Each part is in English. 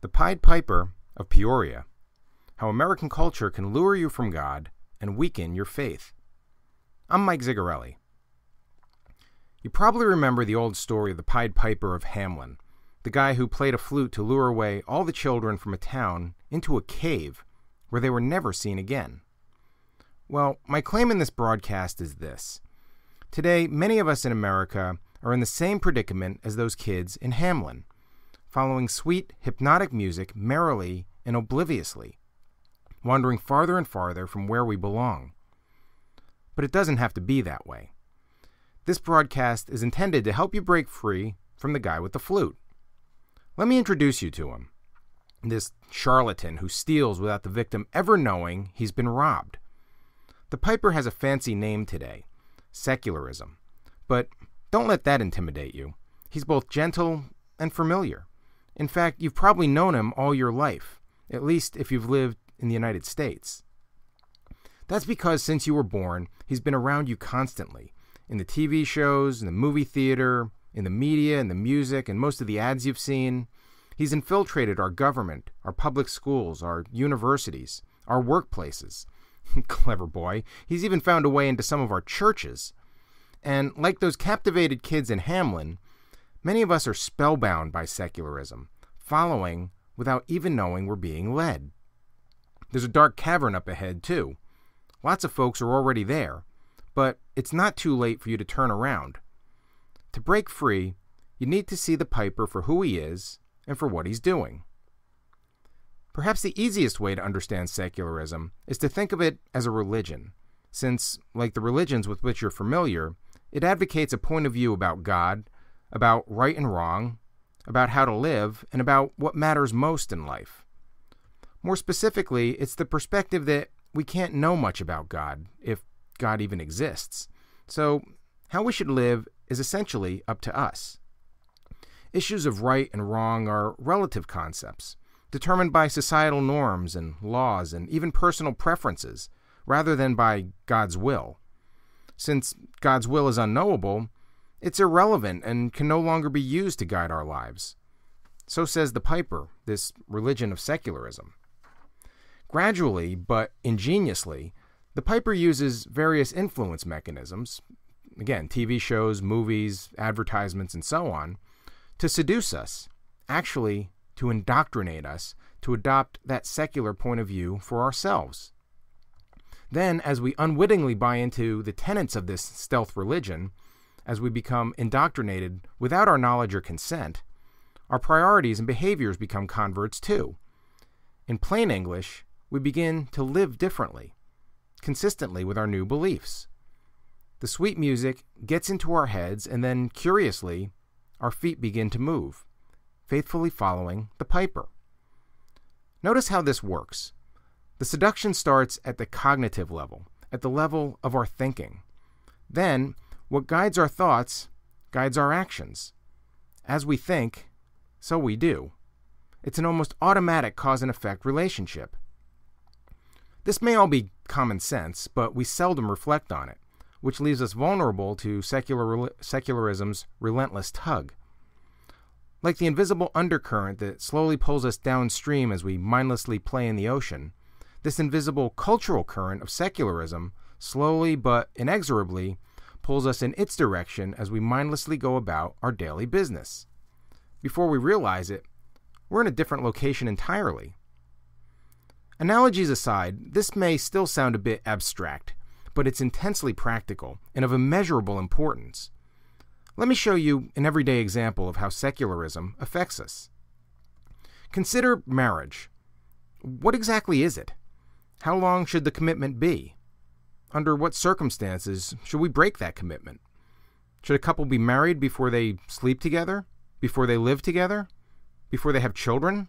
The Pied Piper of Peoria, How American Culture Can Lure You from God and Weaken Your Faith. I'm Mike Zigarelli. You probably remember the old story of the Pied Piper of Hamelin, the guy who played a flute to lure away all the children from a town into a cave where they were never seen again. Well, my claim in this broadcast is this. Today, many of us in America are in the same predicament as those kids in Hamelin, following sweet, hypnotic music merrily and obliviously, wandering farther and farther from where we belong. But it doesn't have to be that way. This broadcast is intended to help you break free from the guy with the flute. Let me introduce you to him, this charlatan who steals without the victim ever knowing he's been robbed. The piper has a fancy name today, secularism, but don't let that intimidate you. He's both gentle and familiar. In fact, you've probably known him all your life, at least if you've lived in the United States. That's because since you were born, he's been around you constantly, in the TV shows, in the movie theater, in the media, in the music, and most of the ads you've seen. He's infiltrated our government, our public schools, our universities, our workplaces. Clever boy. He's even found a way into some of our churches. And like those captivated kids in Hamelin, many of us are spellbound by secularism, following without even knowing we're being led. There's a dark cavern up ahead, too. Lots of folks are already there, but it's not too late for you to turn around. To break free, you need to see the piper for who he is and for what he's doing. Perhaps the easiest way to understand secularism is to think of it as a religion, since, like the religions with which you're familiar, it advocates a point of view about God, about right and wrong, about how to live, and about what matters most in life. More specifically, it's the perspective that we can't know much about God, if God even exists. So, how we should live is essentially up to us. Issues of right and wrong are relative concepts, determined by societal norms and laws and even personal preferences, rather than by God's will. Since God's will is unknowable, it's irrelevant and can no longer be used to guide our lives. So says the piper, this religion of secularism. Gradually, but ingeniously, the piper uses various influence mechanisms, again, TV shows, movies, advertisements, and so on, to seduce us, actually to indoctrinate us to adopt that secular point of view for ourselves. Then, as we unwittingly buy into the tenets of this stealth religion, as we become indoctrinated without our knowledge or consent, our priorities and behaviors become converts too. In plain English, we begin to live differently, consistently with our new beliefs. The sweet music gets into our heads, and then, curiously, our feet begin to move, faithfully following the piper. Notice how this works. The seduction starts at the cognitive level, at the level of our thinking. Then, what guides our thoughts guides our actions. As we think, so we do. It's an almost automatic cause and effect relationship. This may all be common sense, but we seldom reflect on it, which leaves us vulnerable to secularism's relentless tug. Like the invisible undercurrent that slowly pulls us downstream as we mindlessly play in the ocean, this invisible cultural current of secularism slowly but inexorably pulls us in its direction as we mindlessly go about our daily business. Before we realize it, we're in a different location entirely. Analogies aside, this may still sound a bit abstract, but it's intensely practical and of immeasurable importance. Let me show you an everyday example of how secularism affects us. Consider marriage. What exactly is it? How long should the commitment be? Under what circumstances should we break that commitment? Should a couple be married before they sleep together? Before they live together? Before they have children?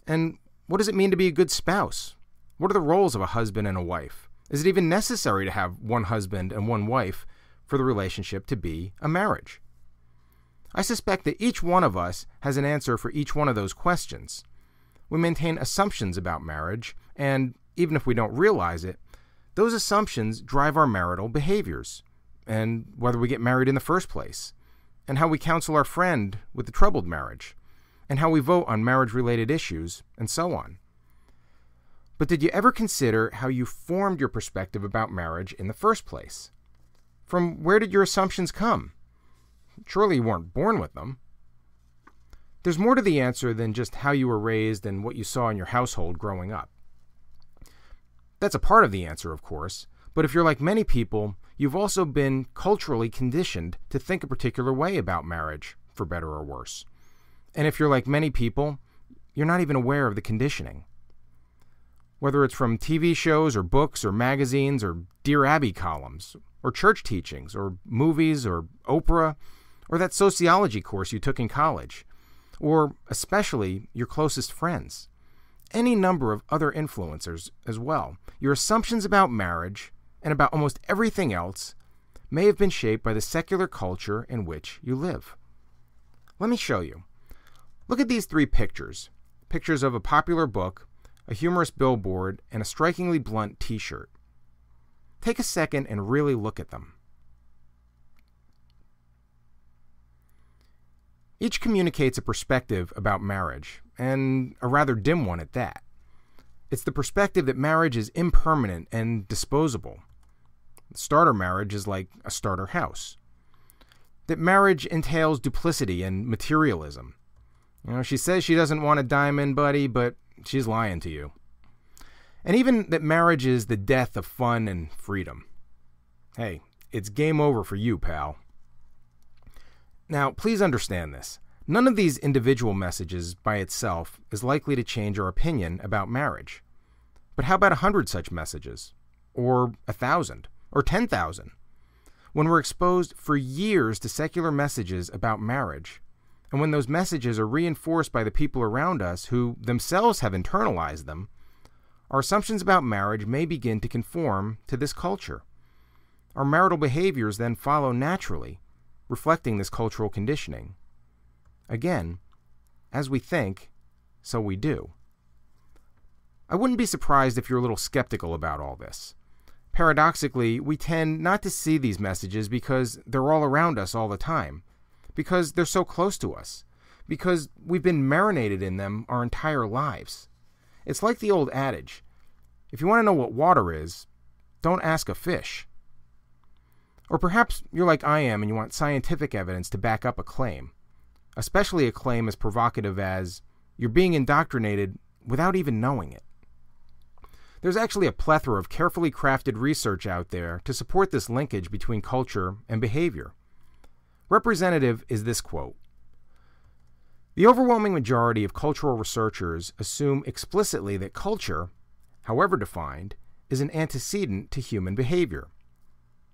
And what does it mean to be a good spouse? What are the roles of a husband and a wife? Is it even necessary to have one husband and one wife for the relationship to be a marriage? I suspect that each one of us has an answer for each one of those questions. We maintain assumptions about marriage, and even if we don't realize it, those assumptions drive our marital behaviors, and whether we get married in the first place, and how we counsel our friend with the troubled marriage, and how we vote on marriage-related issues, and so on. But did you ever consider how you formed your perspective about marriage in the first place? From where did your assumptions come? Surely you weren't born with them. There's more to the answer than just how you were raised and what you saw in your household growing up. That's a part of the answer, of course, but if you're like many people, you've also been culturally conditioned to think a particular way about marriage, for better or worse. And if you're like many people, you're not even aware of the conditioning. Whether it's from TV shows or books or magazines or Dear Abby columns or church teachings or movies or Oprah or that sociology course you took in college, or especially your closest friends. Any number of other influencers as well. Your assumptions about marriage and about almost everything else may have been shaped by the secular culture in which you live. Let me show you. Look at these three pictures. Pictures of a popular book, a humorous billboard, and a strikingly blunt t-shirt. Take a second and really look at them. Each communicates a perspective about marriage, and a rather dim one at that. It's the perspective that marriage is impermanent and disposable. A starter marriage is like a starter house. That marriage entails duplicity and materialism. She says she doesn't want a diamond, buddy, but she's lying to you. And even that marriage is the death of fun and freedom. Hey, it's game over for you, pal. Now, please understand this. None of these individual messages by itself is likely to change our opinion about marriage. But how about 100 such messages? Or 1,000? Or 10,000? When we're exposed for years to secular messages about marriage, and when those messages are reinforced by the people around us who themselves have internalized them, our assumptions about marriage may begin to conform to this culture. Our marital behaviors then follow naturally, reflecting this cultural conditioning. Again, as we think, so we do. I wouldn't be surprised if you're a little skeptical about all this. Paradoxically, we tend not to see these messages because they're all around us all the time, because they're so close to us, because we've been marinated in them our entire lives. It's like the old adage, if you want to know what water is, don't ask a fish. Or perhaps you're like I am and you want scientific evidence to back up a claim, especially a claim as provocative as you're being indoctrinated without even knowing it. There's actually a plethora of carefully crafted research out there to support this linkage between culture and behavior. Representative is this quote: "The overwhelming majority of cultural researchers assume explicitly that culture, however defined, is an antecedent to human behavior.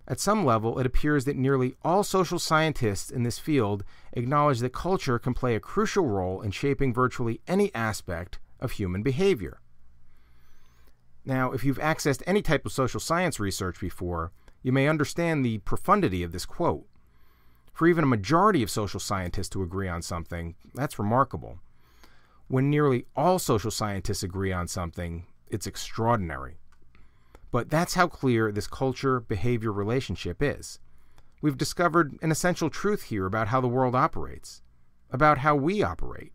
At some level, it appears that nearly all social scientists in this field acknowledge that culture can play a crucial role in shaping virtually any aspect of human behavior." Now, if you've accessed any type of social science research before, you may understand the profundity of this quote. For even a majority of social scientists to agree on something, that's remarkable. When nearly all social scientists agree on something, it's extraordinary. But that's how clear this culture-behavior relationship is. We've discovered an essential truth here about how the world operates, about how we operate,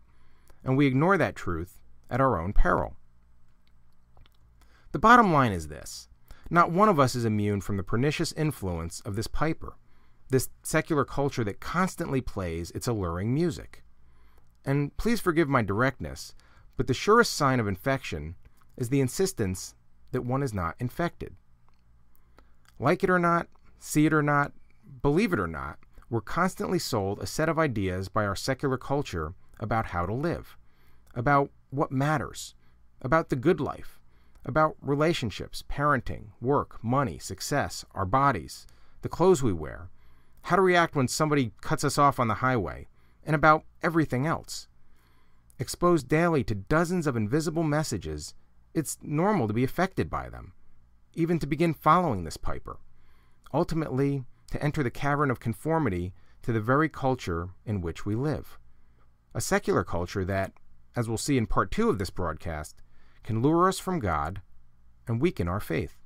and we ignore that truth at our own peril. The bottom line is this: not one of us is immune from the pernicious influence of this piper, this secular culture that constantly plays its alluring music. And please forgive my directness, but the surest sign of infection is the insistence that one is not infected. Like it or not, see it or not, believe it or not, we're constantly sold a set of ideas by our secular culture about how to live, about what matters, about the good life, about relationships, parenting, work, money, success, our bodies, the clothes we wear, how to react when somebody cuts us off on the highway, and about everything else. Exposed daily to dozens of invisible messages, it's normal to be affected by them, even to begin following this piper, ultimately to enter the cavern of conformity to the very culture in which we live. A secular culture that, as we'll see in part 2 of this broadcast, can lure us from God and weaken our faith.